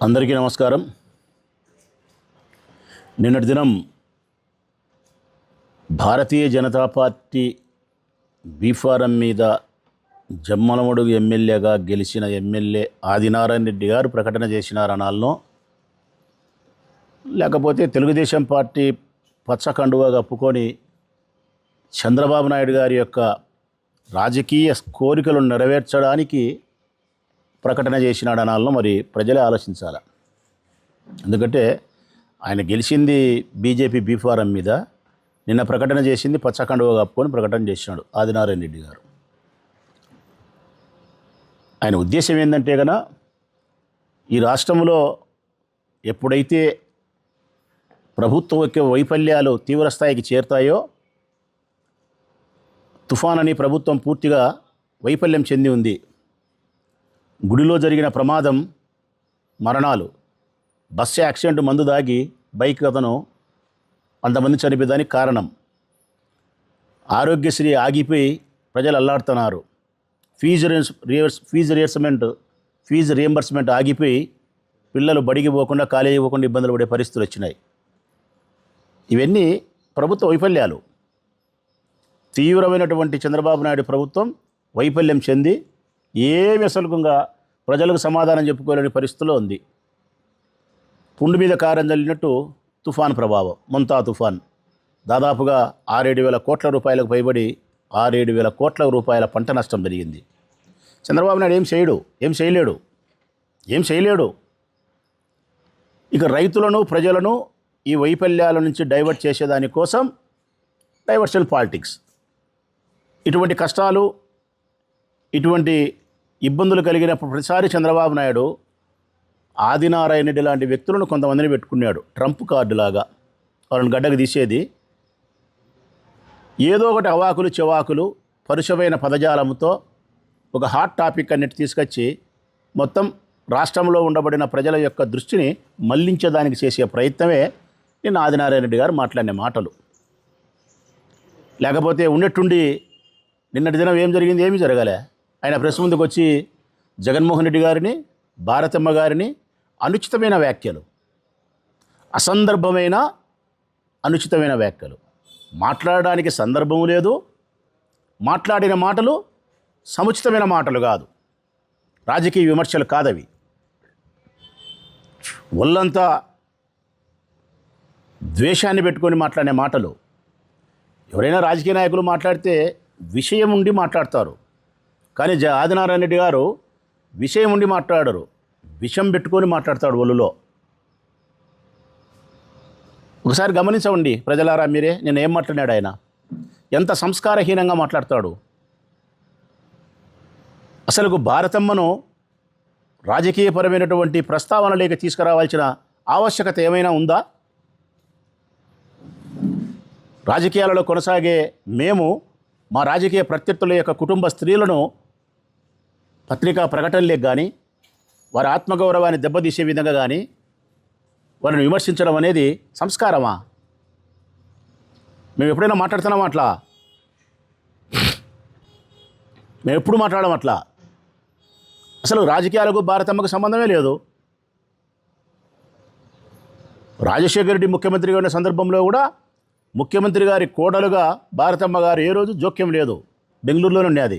అందరికీ నమస్కారం. నిన్నటి దినం భారతీయ జనతా పార్టీ బీఫారం మీద జమ్మలమడుగు ఎమ్మెల్యేగా గెలిచిన ఎమ్మెల్యే ఆదినారాయణ రెడ్డి గారు ప్రకటన చేసినారనాలనో, లేకపోతే తెలుగుదేశం పార్టీ పచ్చకండుగా కప్పుకొని చంద్రబాబు నాయుడు గారి యొక్క రాజకీయ కోరికలను నెరవేర్చడానికి ప్రకటన చేసినాడనాలను మరి ప్రజలే ఆలోచించాలి. ఎందుకంటే ఆయన గెలిచింది బీజేపీ బీఫారం మీద, నిన్న ప్రకటన చేసింది పచ్చకండువ కప్పుకొని ప్రకటన చేసినాడు ఆదినారాయణ రెడ్డి గారు. ఆయన ఉద్దేశం ఏంటంటే కనుక ఈ రాష్ట్రంలో ఎప్పుడైతే ప్రభుత్వ వైఫల్యాలు తీవ్రస్థాయికి చేరుతాయో, తుఫాన్ అని ప్రభుత్వం పూర్తిగా వైఫల్యం చెంది ఉంది. గుడిలో జరిగిన ప్రమాదం, మరణాలు, బస్సు యాక్సిడెంట్, మందు దాగి బైక్ అతను అంతమంది చనిపోయేదానికి కారణం. ఆరోగ్యశ్రీ ఆగిపోయి ప్రజలు అల్లాడుతున్నారు. ఫీజు రియంబర్స్మెంట్ ఆగిపోయి పిల్లలు బడికి పోకుండా కాలేజీ పోకుండా ఇబ్బందులు పడే పరిస్థితులు వచ్చినాయి. ఇవన్నీ ప్రభుత్వ వైఫల్యాలు. తీవ్రమైనటువంటి చంద్రబాబు నాయుడు ప్రభుత్వం వైఫల్యం చెంది ఏమి అసలుగా ప్రజలకు సమాధానం చెప్పుకోలేని పరిస్థితిలో ఉంది. పుండు మీద కారం చల్లినట్టు తుఫాన్ ప్రభావం, మొంతా తుఫాన్ దాదాపుగా 6-7 కోట్ల రూపాయలకు పైబడి 6-7 కోట్ల రూపాయల పంట నష్టం జరిగింది. చంద్రబాబు నాయుడు ఏం చేయలేడు. ఇక రైతులను, ప్రజలను ఈ వైఫల్యాల నుంచి డైవర్ట్ చేసేదానికోసం డైవర్షనల్ పాలిటిక్స్, ఇటువంటి కష్టాలు, ఇటువంటి ఇబ్బందులు కలిగినప్పుడు ప్రతిసారి చంద్రబాబు నాయుడు ఆదినారాయణ రెడ్డి లాంటి వ్యక్తులను కొంతమందిని పెట్టుకున్నాడు. ట్రంప్ కార్డులాగా వాళ్ళని గడ్డకు తీసేది. ఏదో ఒకటి అవాకులు చెవాకులు పరుషమైన పదజాలంతో ఒక హాట్ టాపిక్ అన్నిటి తీసుకొచ్చి మొత్తం రాష్ట్రంలో ఉండబడిన ప్రజల యొక్క దృష్టిని మళ్లించడానికి చేసే ప్రయత్నమే నిన్న ఆదినారాయణ రెడ్డి గారు మాట్లాడిన మాటలు. లేకపోతే ఉన్నట్టుండి నిన్నటి దినం ఏం జరిగింది? ఏమీ జరగలే. ఆయన ప్రెస్ ముందుకు వచ్చి జగన్మోహన్ రెడ్డి గారిని, భారతమ్మ గారిని అనుచితమైన వ్యాఖ్యలు, అసందర్భమైన అనుచితమైన వ్యాఖ్యలు, మాట్లాడడానికి సందర్భం లేదు, మాట్లాడిన మాటలు సముచితమైన మాటలు కాదు, రాజకీయ విమర్శలు కాదవి. ఒళ్ళంతా ద్వేషాన్ని పెట్టుకొని మాట్లాడే మాటలు. ఎవరైనా రాజకీయ నాయకులు మాట్లాడితే విషయం ఉండి మాట్లాడతారు, కానీ ఆదినారాయణ రెడ్డి గారు విషయం ఉండి మాట్లాడరు, విషం పెట్టుకొని మాట్లాడతాడు ఒళ్ళులో. ఒకసారి గమనించండి ప్రజలారా మీరే, నేను ఏం మాట్లాడాడు ఆయన, ఎంత సంస్కారహీనంగా మాట్లాడతాడు. అసలు భారతమ్మను రాజకీయపరమైనటువంటి ప్రస్తావనలోకి తీసుకురావాల్సిన ఆవశ్యకత ఏమైనా ఉందా? రాజకీయాలలో కొనసాగే మేము మా రాజకీయ ప్రత్యర్థుల యొక్క కుటుంబ స్త్రీలను పత్రికా ప్రకటనలకు కానీ, వారి ఆత్మగౌరవాన్ని దెబ్బతీసే విధంగా కానీ వారిని విమర్శించడం అనేది సంస్కారమా? మేము ఎప్పుడైనా మాట్లాడుతున్నామా అట్లా? మేము ఎప్పుడు మాట్లాడడం అట్లా? అసలు రాజకీయాలకు భారతమ్మకు సంబంధమే లేదు. రాజశేఖర రెడ్డి ముఖ్యమంత్రిగా ఉన్న సందర్భంలో కూడా ముఖ్యమంత్రి గారి కోడలుగా భారతమ్మ గారు ఏ రోజు జోక్యం లేదు. బెంగళూరులోనే ఉండేది.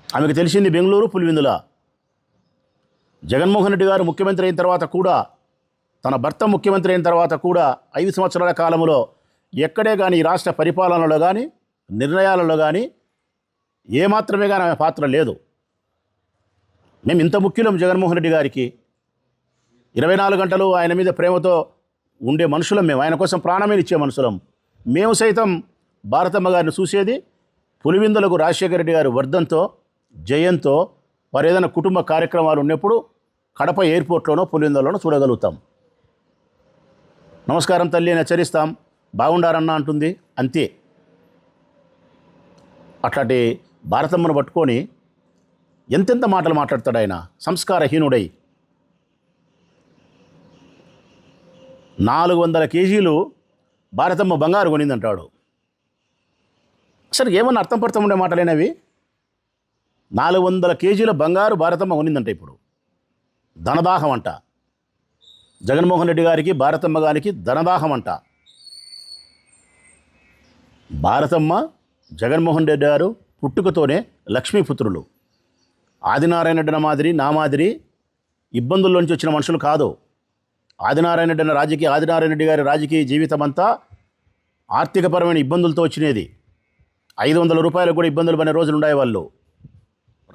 ఆమెకు తెలిసింది బెంగళూరు, పులివెందుల. జగన్మోహన్ రెడ్డి గారు ముఖ్యమంత్రి అయిన తర్వాత కూడా, తన భర్త ముఖ్యమంత్రి అయిన తర్వాత కూడా 5 సంవత్సరాల కాలంలో ఎక్కడే కానీ ఈ రాష్ట్ర పరిపాలనలో కానీ, నిర్ణయాలలో కానీ ఏమాత్రమే కానీ ఆమె పాత్ర లేదు. మేము ఇంత ముఖ్యులం జగన్మోహన్ రెడ్డి గారికి. 24 గంటలు ఆయన మీద ప్రేమతో ఉండే మనుషులం మేము, ఆయన కోసం ప్రాణమే ఇచ్చే మనుషులం. మేము సైతం భారతమ్మ గారిని చూసేది పులివెందులకు రాజశేఖర రెడ్డి గారి వర్ధంతో, జయంతో, వారు ఏదైనా కుటుంబ కార్యక్రమాలు ఉన్నప్పుడు కడప ఎయిర్పోర్ట్లోనో పులివెందులోనో చూడగలుగుతాం. నమస్కారం తల్లి అని హెచ్చరిస్తాం, బాగుండారన్నా అంటుంది, అంతే. అట్లాంటి భారతమ్మను పట్టుకొని ఎంతెంత మాటలు మాట్లాడతాడు ఆయన, సంస్కారహీనుడై. 400 కేజీలు భారతమ్మ బంగారు కొనిందంటాడు. అసలు ఏమన్నా అర్థం పడుతూ ఉండే మాటలేనవి? 400 కేజీల బంగారు భారతమ్మ కొనిందంట. ఇప్పుడు ధనదాహం అంట. జగన్మోహన్ రెడ్డి గారికి, భారతమ్మ గారికి ధనదాహం అంట. భారతమ్మ, జగన్మోహన్ రెడ్డి గారు పుట్టుకతోనే లక్ష్మీపుత్రులు. ఆదినారాయణ రెడ్డి మాదిరి, నా మాదిరి ఇబ్బందుల్లోంచి వచ్చిన మనుషులు కాదు. ఆదినారాయణ రెడ్డి గారి రాజకీయ జీవితం అంతా ఆర్థికపరమైన ఇబ్బందులతో వచ్చినది. 500 రూపాయలకు కూడా ఇబ్బందులు పడిన రోజులు ఉన్నాయి. వాళ్ళు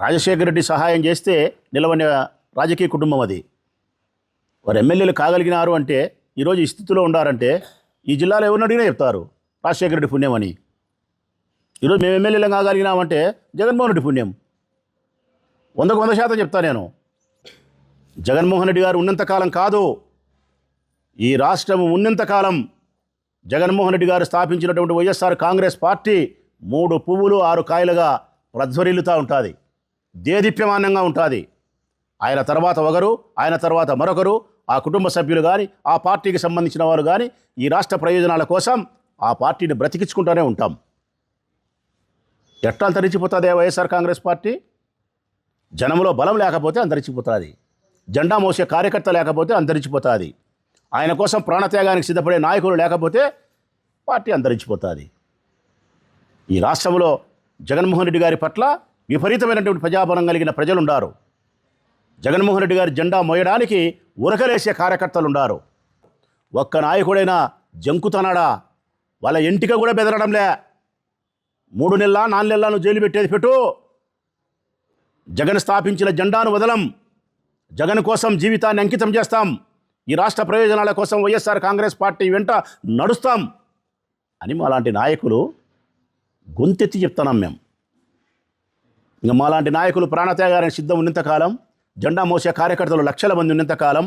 రాజశేఖర రెడ్డి సహాయం చేస్తే నిలవని రాజకీయ కుటుంబం అది. వారు ఎమ్మెల్యేలు కాగలిగినారు అంటే, ఈరోజు ఈ స్థితిలో ఉండారంటే ఈ జిల్లాలో ఎవరిని అడిగినా చెప్తారు రాజశేఖర రెడ్డి పుణ్యం అని. ఈరోజు మేము ఎమ్మెల్యేలు కాగలిగినామంటే జగన్మోహన్ రెడ్డి పుణ్యం. 100% చెప్తా నేను. జగన్మోహన్ రెడ్డి గారు ఉన్నంతకాలం కాదు, ఈ రాష్ట్రం ఉన్నంతకాలం జగన్మోహన్ రెడ్డి గారు స్థాపించినటువంటి వైఎస్ఆర్ కాంగ్రెస్ పార్టీ 3 పువ్వులు 6 కాయలుగా ప్రజ్వరిల్లుతూ ఉంటుంది, దేదీప్యమానంగా ఉంటుంది. ఆయన తర్వాత ఒకరు, ఆయన తర్వాత మరొకరు, ఆ కుటుంబ సభ్యులు కానీ, ఆ పార్టీకి సంబంధించిన వారు కానీ ఈ రాష్ట్ర ప్రయోజనాల కోసం ఆ పార్టీని బ్రతికించుకుంటూనే ఉంటాం. ఎట్లా అంతరించిపోతుంది వైఎస్ఆర్ కాంగ్రెస్ పార్టీ? జనంలో బలం లేకపోతే అంతరించిపోతుంది, జెండా మోసే కార్యకర్త లేకపోతే అంతరించిపోతుంది, ఆయన కోసం ప్రాణత్యాగానికి సిద్ధపడే నాయకులు లేకపోతే పార్టీ అంతరించిపోతుంది. ఈ రాష్ట్రంలో జగన్మోహన్ రెడ్డి గారి పట్ల విపరీతమైనటువంటి ప్రజాబలం కలిగిన ప్రజలు ఉన్నారు. జగన్మోహన్ రెడ్డి గారి జెండా మోయడానికి ఉరకలేసే కార్యకర్తలు ఉన్నారు. ఒక్క నాయకుడైనా జంకుతనాడా? వాళ్ళ ఎంటిక కూడా బెదరడంలే. 3 నెలల 4 నెలలను జైలు పెట్టేది పెట్టు, జగన్ స్థాపించిన జెండాను వదలం, జగన్ కోసం జీవితాన్ని అంకితం చేస్తాం, ఈ రాష్ట్ర ప్రయోజనాల కోసం వైఎస్ఆర్ కాంగ్రెస్ పార్టీ వెంట నడుస్తాం అని మాలాంటి నాయకులు గొంతెత్తి చెప్తున్నాం మేము. ఇంకా మాలాంటి నాయకులు ప్రాణత్యాగానికి సిద్ధం ఉన్నంతకాలం, జెండా మోసే కార్యకర్తలు లక్షల మంది ఉన్నంతకాలం,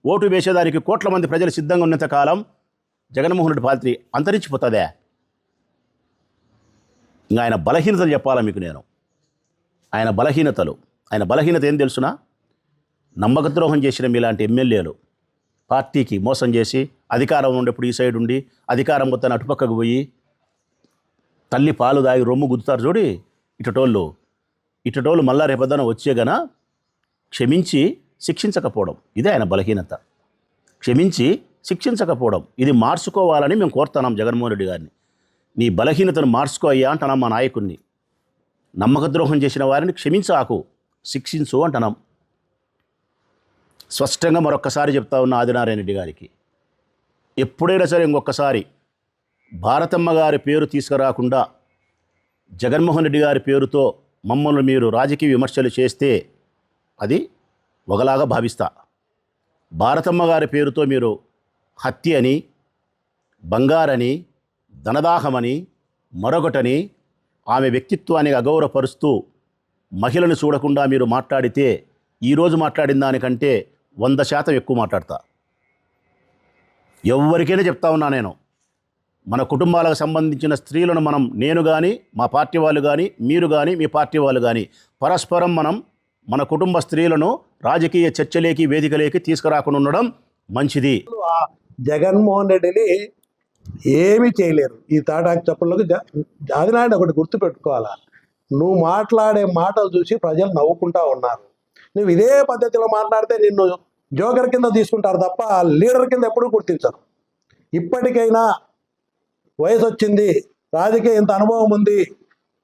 ఓటు వేసేదానికి కోట్ల మంది ప్రజలు సిద్ధంగా ఉన్నంతకాలం జగన్మోహన్ రెడ్డి పార్టీ అంతరించిపోతుందే. ఇంకా ఆయన బలహీనతలు చెప్పాలా మీకు నేను. ఆయన బలహీనత ఏం తెలుసునా? నమ్మకద్రోహం చేసిన మీలాంటి ఎమ్మెల్యేలు పార్టీకి మోసం చేసి అధికారం ఉండేప్పుడు ఈ సైడ్ ఉండి అధికారం మొత్తాన్ని అటుపక్కకు పోయి తల్లి పాలు దాగి రొమ్ము గుద్దుతారు చూడి, ఇటటోళ్ళు మళ్ళా రేపొద్దున వచ్చేగన క్షమించి శిక్షించకపోవడం, ఇదే ఆయన బలహీనత. క్షమించి శిక్షించకపోవడం, ఇది మార్చుకోవాలని మేము కోరుతున్నాం జగన్మోహన్ రెడ్డి గారిని. నీ బలహీనతను మార్చుకో అయ్యా అంటున్నాం మా నాయకుడిని. నమ్మకద్రోహం చేసిన వారిని క్షమించాకు, శిక్షించు అంటున్నాం. స్పష్టంగా మరొక్కసారి చెప్తా ఉన్న ఆదినారాయణ రెడ్డి గారికి, ఎప్పుడైనా సరే ఇంకొకసారి భారతమ్మ గారి పేరు తీసుకురాకుండా జగన్మోహన్ రెడ్డి గారి పేరుతో మమ్మల్ని మీరు రాజకీయ విమర్శలు చేస్తే అది ఒకలాగా భావిస్తా. భారతమ్మ గారి పేరుతో మీరు హత్య అని, బంగారని, ధనదాహమని, మరొకటని, ఆమె వ్యక్తిత్వాన్ని అగౌరవపరుస్తూ మహిళను చూడకుండా మీరు మాట్లాడితే ఈరోజు మాట్లాడిన దానికంటే 100% ఎక్కువ మాట్లాడతా. ఎవరికైనా చెప్తా ఉన్నా నేను, మన కుటుంబాలకు సంబంధించిన స్త్రీలను నేను కానీ, మా పార్టీ వాళ్ళు కానీ, మీరు కానీ, మీ పార్టీ వాళ్ళు కానీ పరస్పరం మన కుటుంబ స్త్రీలను రాజకీయ చర్చలేకి, వేదికలేకి తీసుకురాకుండా ఉండడం మంచిది. జగన్మోహన్ రెడ్డిని ఏమీ చేయలేరు ఈ తాటాకు చప్పుళ్ళకు. ఆదినారాయణ ఒకటి గుర్తుపెట్టుకోవాలా, నువ్వు మాట్లాడే మాటలు చూసి ప్రజలు నవ్వుకుంటా ఉన్నారు. నువ్వు ఇదే పద్ధతిలో మాట్లాడితే నిన్ను జోకర్ కింద తీసుకుంటారు తప్ప లీడర్ కింద ఎప్పుడూ గుర్తించరు. ఇప్పటికైనా వయసు వచ్చింది, రాజకీయ ఇంత అనుభవం ఉంది,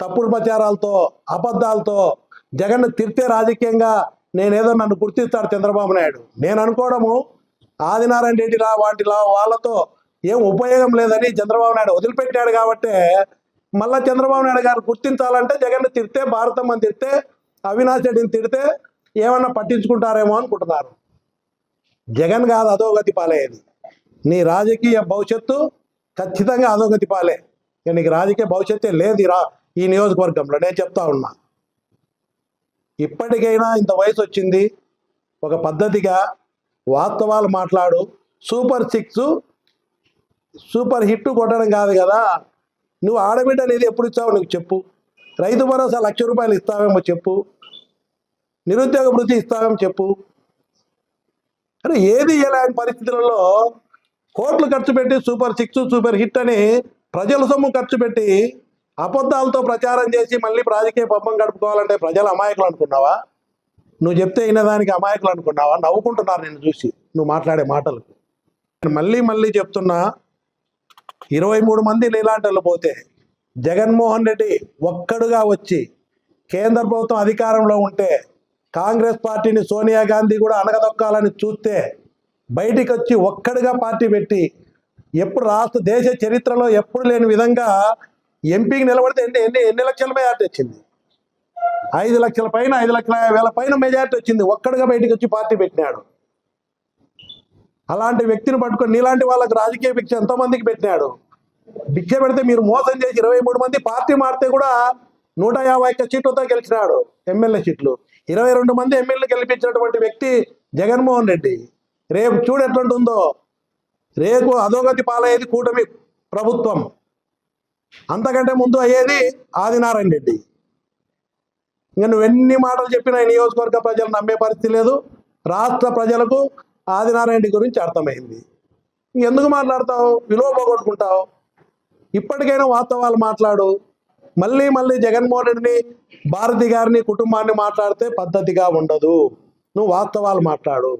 తప్పుడు ప్రచారాలతో అబద్ధాలతో జగన్ తిరితే రాజకీయంగా నేనేదో నన్ను గుర్తిస్తాడు చంద్రబాబు నాయుడు. నేను అనుకోవడము ఆదినారాయణ రెడ్డి వాళ్ళతో ఏం ఉపయోగం లేదని చంద్రబాబు నాయుడు వదిలిపెట్టాడు. కాబట్టి మళ్ళీ చంద్రబాబు నాయుడు గారు గుర్తించాలంటే జగన్ తిడితే, భారతమ్మని తిడితే, అవినాష్ రెడ్డిని తిడితే ఏమన్నా పట్టించుకుంటారేమో అనుకుంటున్నారు. జగన్ కాదు అధోగతి పాలయ్యేది. నీ రాజకీయ భవిష్యత్తు ఖచ్చితంగా అధోగతి పాలే. నీకు రాజకీయ భవిష్యత్తే లేదు ఈ నియోజకవర్గంలో, నేను చెప్తా ఉన్నా. ఇప్పటికైనా ఇంత వయసు వచ్చింది, ఒక పద్ధతిగా వాస్తవాలు మాట్లాడు. సూపర్ 6 సూపర్ హిట్ కొట్టడం కాదు కదా. నువ్వు ఆడబిడ్డ అనేది ఎప్పుడు ఇస్తావో నీకు చెప్పు. రైతు భరోసా 1,00,000 రూపాయలు ఇస్తావేమో చెప్పు. నిరుద్యోగ వృత్తి ఇస్తావేమో చెప్పు. అంటే ఏది ఇలాంటి పరిస్థితులలో కోట్లు ఖర్చు పెట్టి సూపర్ 6 సూపర్ హిట్ అని ప్రజల సొమ్ము ఖర్చు పెట్టి అబద్ధాలతో ప్రచారం చేసి మళ్ళీ రాజకీయ పబ్బం గడుపుకోవాలంటే ప్రజల అమాయకులు అనుకున్నావా? నువ్వు చెప్తే వినేదానికి అమాయకులు అనుకున్నావా? నవ్వుకుంటున్నారు నిన్ను చూసి నువ్వు మాట్లాడే మాటలకు. మళ్ళీ మళ్ళీ చెప్తున్నా, 23 మంది నీలాంటి వాళ్ళు పోతే జగన్మోహన్ రెడ్డి ఒక్కడుగా వచ్చి కేంద్ర ప్రభుత్వం అధికారంలో ఉంటే కాంగ్రెస్ పార్టీని సోనియా గాంధీ కూడా అనగదొక్కాలని చూస్తే బయటికి వచ్చి ఒక్కడుగా పార్టీ పెట్టి ఎప్పుడు రాష్ట్ర దేశ చరిత్రలో ఎప్పుడు లేని విధంగా ఎంపీకి నిలబడితే ఎన్ని లక్షల మెజార్టీ వచ్చింది? 5 లక్షల పైన, 5,50,000 పైన మెజార్టీ వచ్చింది. ఒక్కడుగా బయటికి వచ్చి పార్టీ పెట్టినాడు. అలాంటి వ్యక్తిని పట్టుకొని నీలాంటి వాళ్ళకి రాజకీయ భిక్ష ఎంతోమందికి పెట్టినాడు. భిక్ష పెడితే మీరు మోసం చేసి 23 మంది పార్టీ మారితే కూడా 151 సీట్లతో గెలిచినాడు ఎమ్మెల్యే సీట్లు. 22 మంది ఎమ్మెల్యే గెలిపించినటువంటి వ్యక్తి జగన్మోహన్ రెడ్డి. రేపు చూడు ఎట్లుంటుందో. రేపు అధోగతి పాలయ్యేది కూటమి ప్రభుత్వం. అంతకంటే ముందు అయ్యేది ఆదినారాయణ రెడ్డి. ఇంకా నువ్వు ఎన్ని మాటలు చెప్పినా ఈ నియోజకవర్గ ప్రజలు నమ్మే పరిస్థితి లేదు. రాష్ట్ర ప్రజలకు ఆదినారాయణ రెడ్డి గురించి అర్థమైంది. ఎందుకు మాట్లాడతావు? విలువ పోగొట్టుకుంటావు. ఇప్పటికైనా వాస్తవాలు మాట్లాడు. మళ్ళీ మళ్ళీ జగన్మోహన్ రెడ్డిని, భారతి గారిని, కుటుంబాన్ని మాట్లాడితే పద్ధతిగా ఉండదు. నువ్వు వాస్తవాలు మాట్లాడు.